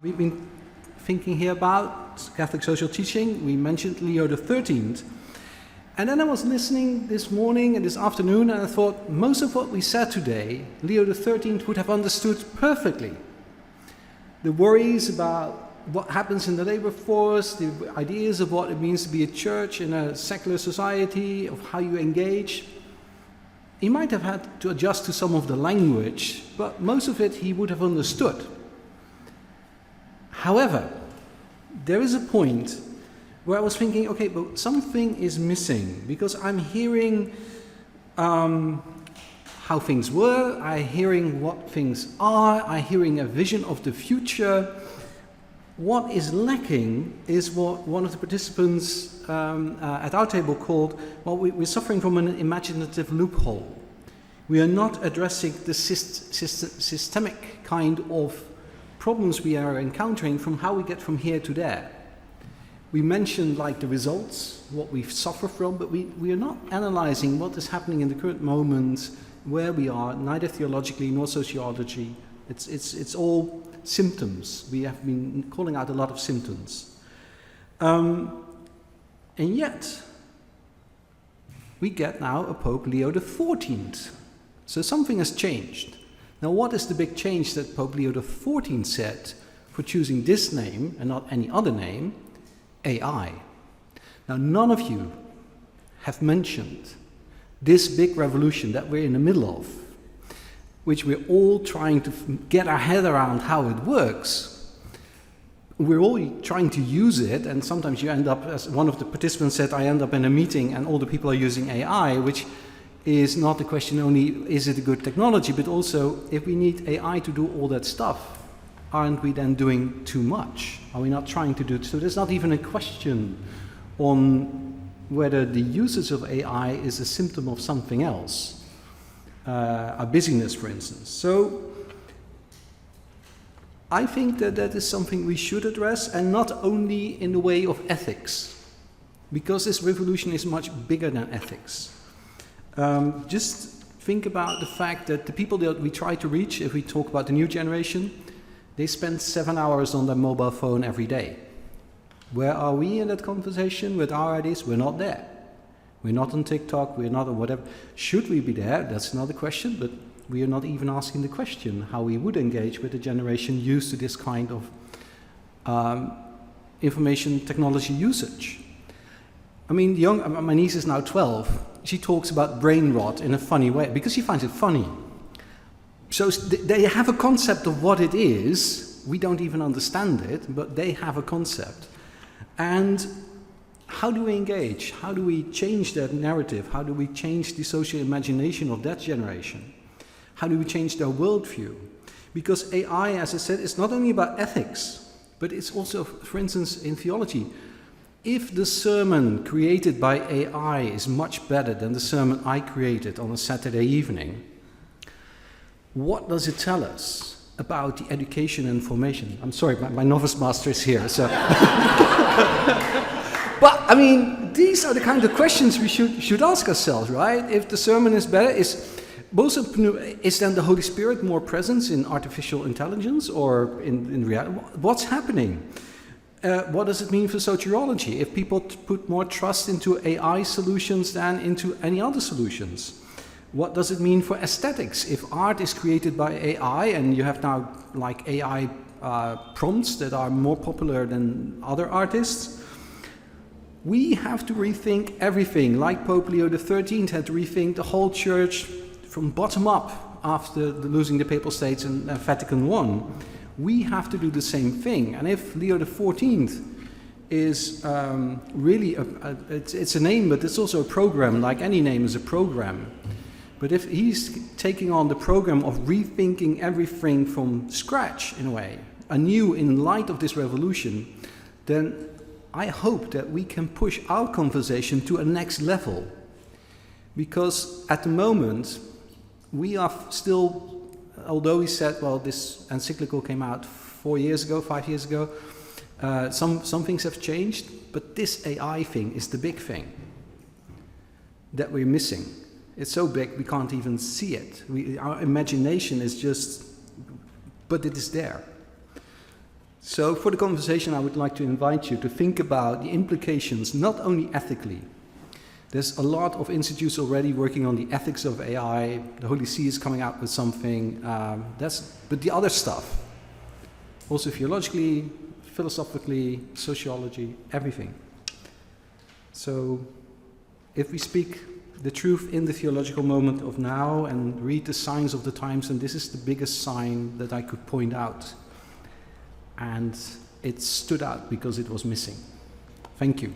We've been thinking here about Catholic social teaching. We mentioned Leo XIII. And then I was listening this morning and this afternoon, and I thought most of what we said today, Leo XIII would have understood perfectly. The worries about what happens in the labor force, the ideas of what it means to be a church in a secular society, of how you engage. He might have had to adjust to some of the language, but most of it he would have understood. However, there is a point where I was thinking, okay, but something is missing, because I'm hearing how things were, I'm hearing what things are, I'm hearing a vision of the future. What is lacking is what one of the participants at our table called, well, we're suffering from an imaginative loophole. We are not addressing the systemic kind of problems we are encountering from how we get from here to there. We mentioned like the results, what we suffer from, but we are not analyzing what is happening in the current moment, where we are, neither theologically nor sociology. It's all symptoms. We have been calling out a lot of symptoms. And yet, we get now a Pope Leo XIV. So something has changed. Now, what is the big change that Pope Leo XIV said for choosing this name and not any other name? AI. Now, none of you have mentioned this big revolution that we're in the middle of, which we're all trying to get our head around how it works. We're all trying to use it, and sometimes you end up, as one of the participants said, I end up in a meeting and all the people are using AI, which is not the question only, is it a good technology, but also, if we need AI to do all that stuff, aren't we then doing too much? Are we not trying to do it? So there's not even a question on whether the usage of AI is a symptom of something else. A busyness, for instance. So I think that that is something we should address, and not only in the way of ethics, because this revolution is much bigger than ethics. Just think about the fact that the people that we try to reach, if we talk about the new generation, they spend 7 hours on their mobile phone every day. Where are we in that conversation with our ideas? We're not there. We're not on TikTok, we're not on whatever. Should we be there? That's another question, but we are not even asking the question how we would engage with a generation used to this kind of information technology usage. I mean, my niece is now 12. She talks about brain rot in a funny way, because she finds it funny. So they have a concept of what it is. We don't even understand it, but they have a concept. And how do we engage? How do we change that narrative? How do we change the social imagination of that generation? How do we change their worldview? Because AI, as I said, is not only about ethics, but it's also, for instance, in theology. If the sermon created by AI is much better than the sermon I created on a Saturday evening, what does it tell us about the education and formation? I'm sorry, my novice master is here, so... But, I mean, these are the kind of questions we should ask ourselves, right? If the sermon is better, is then the Holy Spirit more present in artificial intelligence or in reality? What's happening? What does it mean for sociology? If people put more trust into AI solutions than into any other solutions? What does it mean for aesthetics? If art is created by AI and you have now like AI prompts that are more popular than other artists, we have to rethink everything, like Pope Leo XIII had to rethink the whole church from bottom up after losing the Papal States and Vatican I. We have to do the same thing. And if Leo XIV is really, it's a name, but it's also a program, like any name is a program. But if he's taking on the program of rethinking everything from scratch, in a way, anew in light of this revolution, then I hope that we can push our conversation to a next level. Because at the moment, we are still, although he said, well, this encyclical came out 4 years ago, 5 years ago, some things have changed, but this AI thing is the big thing that we're missing. It's so big we can't even see it. Our imagination is just, but it is there. So for the conversation, I would like to invite you to think about the implications, not only ethically. There's a lot of institutes already working on the ethics of AI. The Holy See is coming out with something. But the other stuff, also theologically, philosophically, sociology, everything. So if we speak the truth in the theological moment of now and read the signs of the times, and this is the biggest sign that I could point out. And it stood out because it was missing. Thank you.